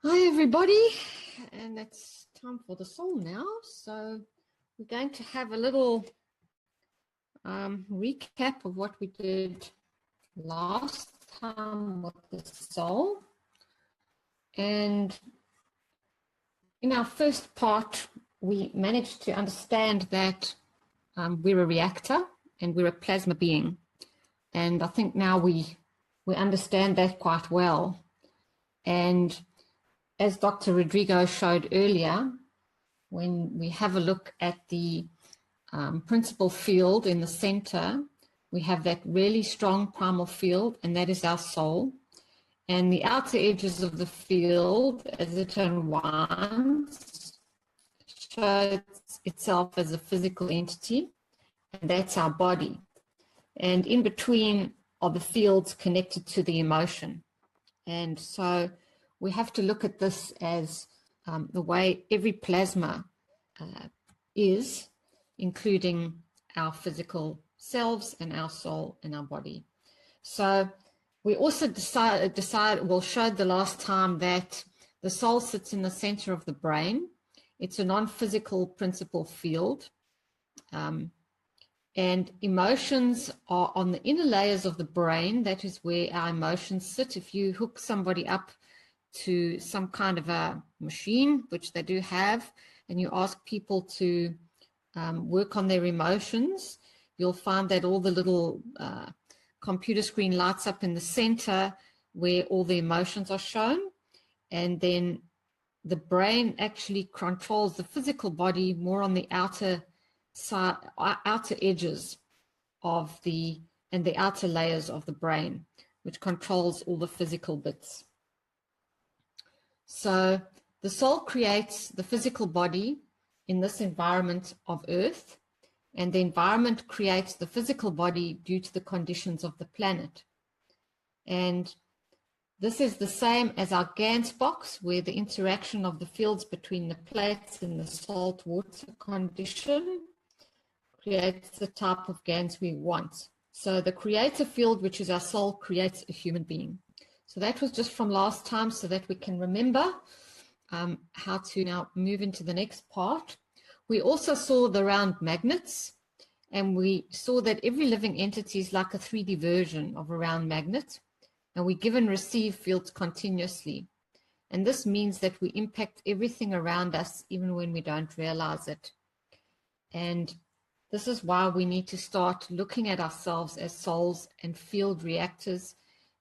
Hi everybody, and it's time for the soul now. So we're going to have a little recap of what we did last time with the soul. And in our first part, we managed to understand that we're a reactor and we're a plasma being. And I think now we understand that quite well. And as Dr. Rodrigo showed earlier, when we have a look at the principal field in the center, we have that really strong primal field, and that is our soul. And the outer edges of the field, as it unwinds, shows itself as a physical entity, and that's our body. And in between are the fields connected to the emotion. And so we have to look at this as the way every plasma is, including our physical selves and our soul and our body. So we also showed the last time that the soul sits in the center of the brain. It's a non-physical principal field. And emotions are on the inner layers of the brain. That is where our emotions sit. If you hook somebody up to some kind of a machine, which they do have, and you ask people to work on their emotions, you'll find that all the little computer screen lights up in the center where all the emotions are shown. And then the brain actually controls the physical body more on the outer edges of the outer layers of the brain, which controls all the physical bits. So the soul creates the physical body in this environment of Earth, and the environment creates the physical body due to the conditions of the planet. And this is the same as our GANS box, where the interaction of the fields between the plates in the salt water condition creates the type of GANS we want. So the creator field, which is our soul, creates a human being. So that was just from last time, so that we can remember how to now move into the next part. We also saw the round magnets, and we saw that every living entity is like a 3D version of a round magnet, and we give and receive fields continuously. And this means that we impact everything around us, even when we don't realize it. And this is why we need to start looking at ourselves as souls and field reactors,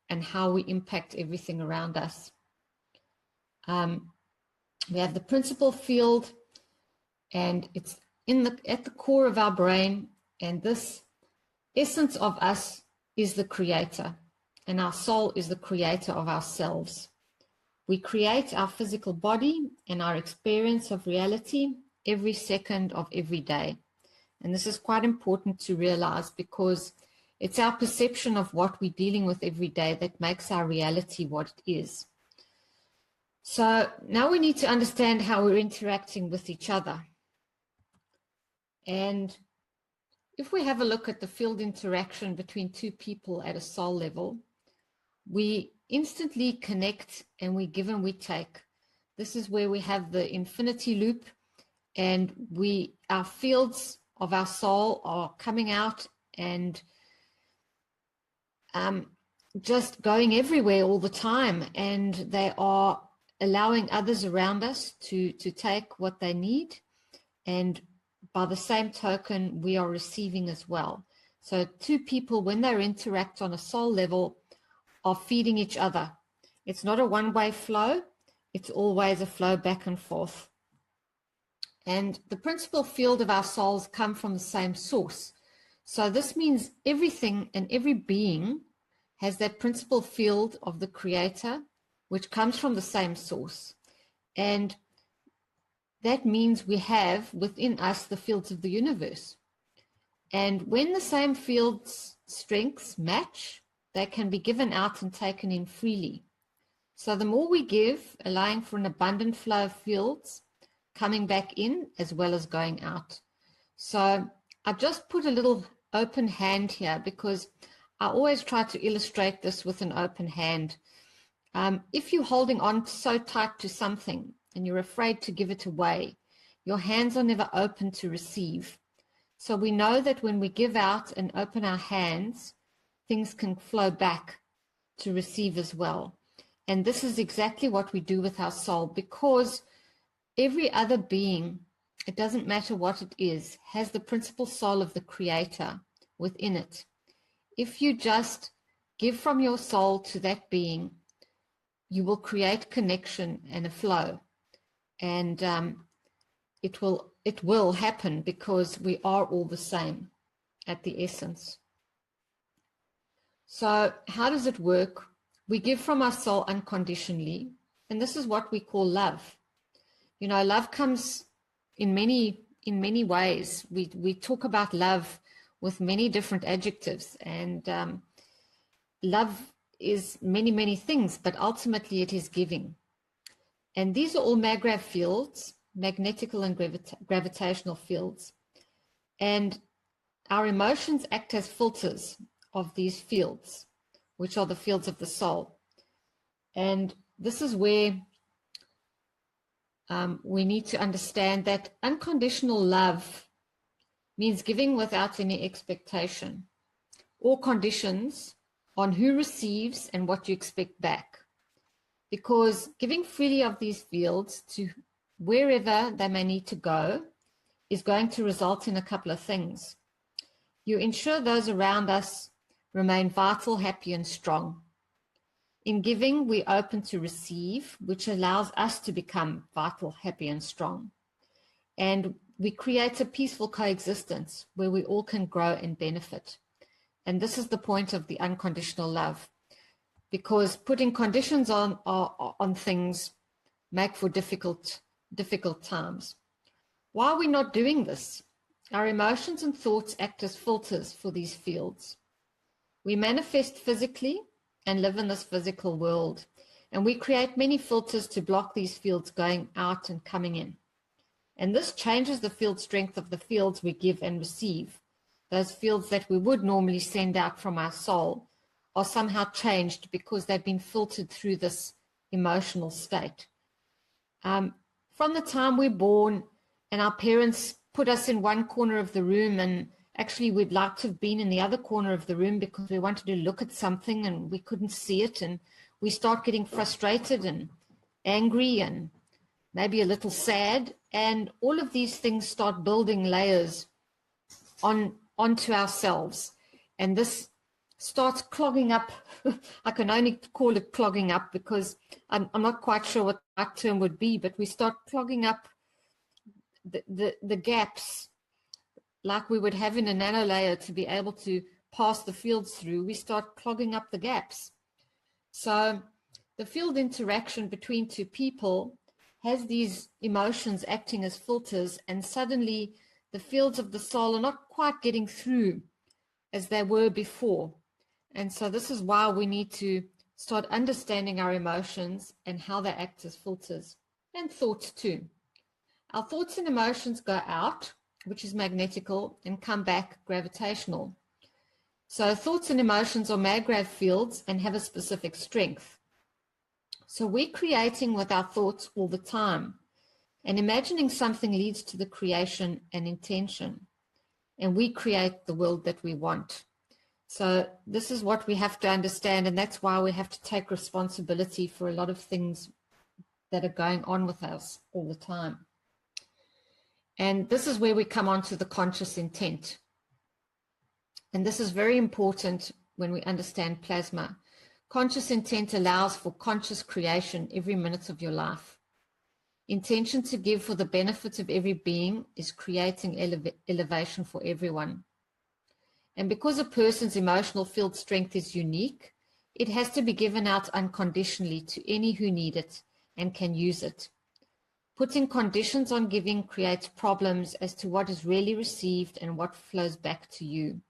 and how we impact everything around us. We have the principal field, and it's at the core of our brain, and this essence of us is the creator, and our soul is the creator of ourselves. We create our physical body and our experience of reality every second of every day. And this is quite important to realize, because it's our perception of what we're dealing with every day that makes our reality what it is. So now we need to understand how we're interacting with each other. And if we have a look at the field interaction between two people at a soul level, we instantly connect, and we give and we take. This is where we have the infinity loop, and our fields of our soul are coming out and just going everywhere all the time, and they are allowing others around us to take what they need, and by the same token we are receiving as well. So two people, when they interact on a soul level, are feeding each other. It's not a one-way flow, it's always a flow back and forth. And the principal field of our souls come from the same source. So this means everything and every being has that principal field of the creator, which comes from the same source. And that means we have within us the fields of the universe. And when the same fields strengths match, they can be given out and taken in freely. So the more we give, allowing for an abundant flow of fields coming back in as well as going out. So I just put a little open hand here, because I always try to illustrate this with an open hand. If you're holding on so tight to something and you're afraid to give it away, your hands are never open to receive. So we know that when we give out and open our hands, things can flow back to receive as well. And this is exactly what we do with our soul, because every other being, it doesn't matter what it is, has the principal soul of the Creator within it. If you just give from your soul to that being, you will create connection and a flow. And it will happen, because we are all the same at the essence. So how does it work? We give from our soul unconditionally, and this is what we call love. You know, love comes in many ways. We talk about love with many different adjectives, and love is many things, but ultimately it is giving. And these are all maggrav fields, magnetical and gravitational fields. And our emotions act as filters of these fields, which are the fields of the soul. And this is where we need to understand that unconditional love means giving without any expectation or conditions on who receives and what you expect back. Because giving freely of these fields to wherever they may need to go is going to result in a couple of things. You ensure those around us remain vital, happy, and strong. In giving, we open to receive, which allows us to become vital, happy, and strong. And we create a peaceful coexistence where we all can grow and benefit. And this is the point of the unconditional love, because putting conditions on things make for difficult times. Why are we not doing this? Our emotions and thoughts act as filters for these fields. We manifest physically and live in this physical world, and we create many filters to block these fields going out and coming in. And this changes the field strength of the fields we give and receive. Those fields that we would normally send out from our soul are somehow changed because they've been filtered through this emotional state. From the time we're born and our parents put us in one corner of the room, and actually we'd like to have been in the other corner of the room because we wanted to look at something and we couldn't see it, and we start getting frustrated and angry and maybe a little sad, and all of these things start building layers onto ourselves, and this starts clogging up. I can only call it clogging up because I'm not quite sure what that term would be, but we start clogging up the gaps like we would have in a nano layer to be able to pass the fields through. We start clogging up the gaps. So the field interaction between two people has these emotions acting as filters, and suddenly the fields of the soul are not quite getting through as they were before. And so this is why we need to start understanding our emotions and how they act as filters, and thoughts too. Our thoughts and emotions go out, which is magnetical, and come back gravitational. So thoughts and emotions are maggrav fields and have a specific strength. So we're creating with our thoughts all the time, and imagining something leads to the creation and intention, and we create the world that we want. So this is what we have to understand, and that's why we have to take responsibility for a lot of things that are going on with us all the time. And this is where we come on to the conscious intent. And this is very important when we understand plasma. Conscious intent allows for conscious creation every minute of your life. Intention to give for the benefit of every being is creating elevation for everyone. And because a person's emotional field strength is unique, it has to be given out unconditionally to any who need it and can use it. Putting conditions on giving creates problems as to what is really received and what flows back to you.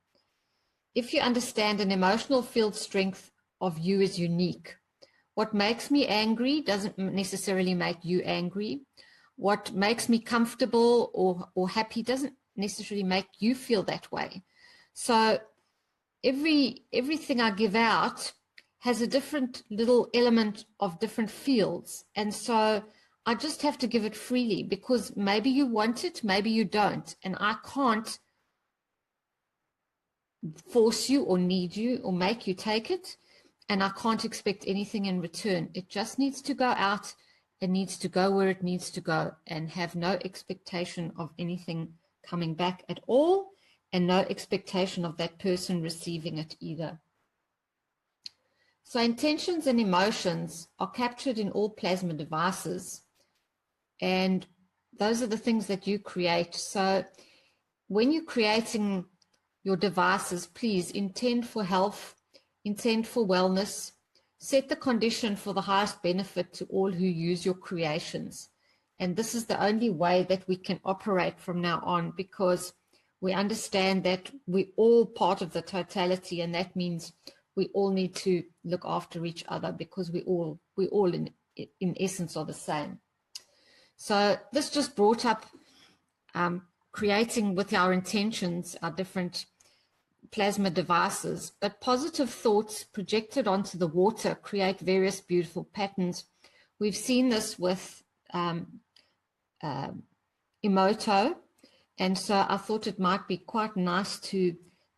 If you understand an emotional field strength of you is unique, what makes me angry doesn't necessarily make you angry. What makes me comfortable or happy doesn't necessarily make you feel that way. So everything I give out has a different little element of different fields. And so I just have to give it freely, because maybe you want it, maybe you don't. And I can't force you or need you or make you take it. And I can't expect anything in return. It just needs to go out. It needs to go where it needs to go, and have no expectation of anything coming back at all, and no expectation of that person receiving it either. So intentions and emotions are captured in all plasma devices, and those are the things that you create. So when you're creating your devices, please intend for health, intend for wellness, set the condition for the highest benefit to all who use your creations. And this is the only way that we can operate from now on, because we understand that we're all part of the totality, and that means we all need to look after each other, because we all in essence are the same. So this just brought up creating with our intentions, our different plasma devices, but positive thoughts projected onto the water create various beautiful patterns. We've seen this with Emoto, and so I thought it might be quite nice to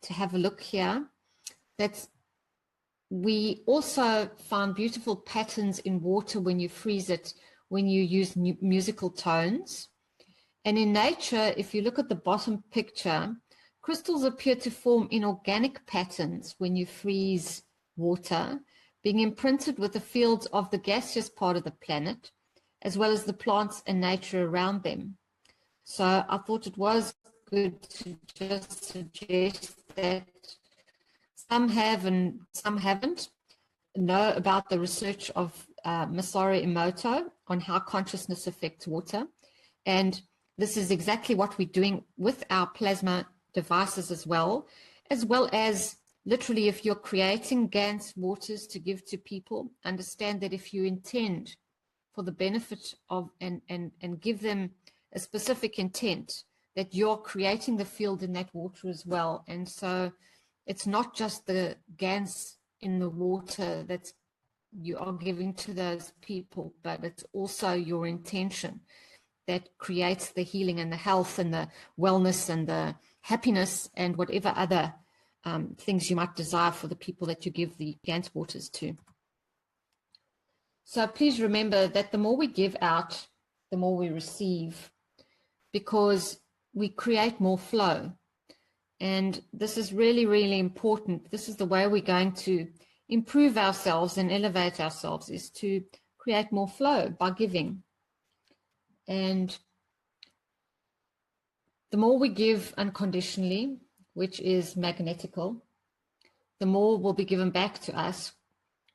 have a look here. We also found beautiful patterns in water when you freeze it, when you use musical tones. And in nature, if you look at the bottom picture, crystals appear to form inorganic patterns when you freeze water, being imprinted with the fields of the gaseous part of the planet, as well as the plants and nature around them. So I thought it was good to just suggest that some have and some haven't know about the research of Masaru Emoto on how consciousness affects water. And this is exactly what we're doing with our plasma devices as well as literally, if you're creating GANS waters to give to people, understand that if you intend for the benefit of and give them a specific intent, that you're creating the field in that water as well. And so it's not just the GANS in the water that you are giving to those people, but it's also your intention that creates the healing and the health and the wellness and the happiness and whatever other things you might desire for the people that you give the GANS waters to. So please remember that the more we give out, the more we receive, because we create more flow. And this is really, really important. This is the way we're going to improve ourselves and elevate ourselves, is to create more flow by giving. And the more we give unconditionally, which is magnetical, the more will be given back to us,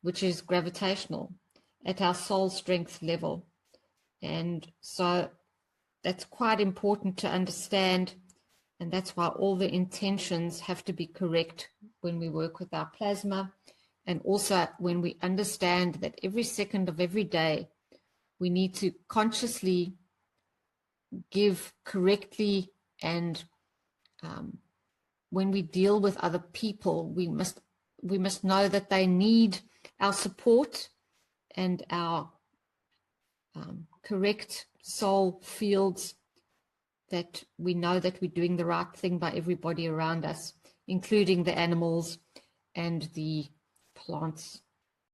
which is gravitational, at our soul strength level. And so that's quite important to understand. And that's why all the intentions have to be correct when we work with our plasma. And also when we understand that every second of every day, we need to consciously give correctly. And when we deal with other people, we must know that they need our support and our correct soul fields, that we know that we're doing the right thing by everybody around us, including the animals and the plants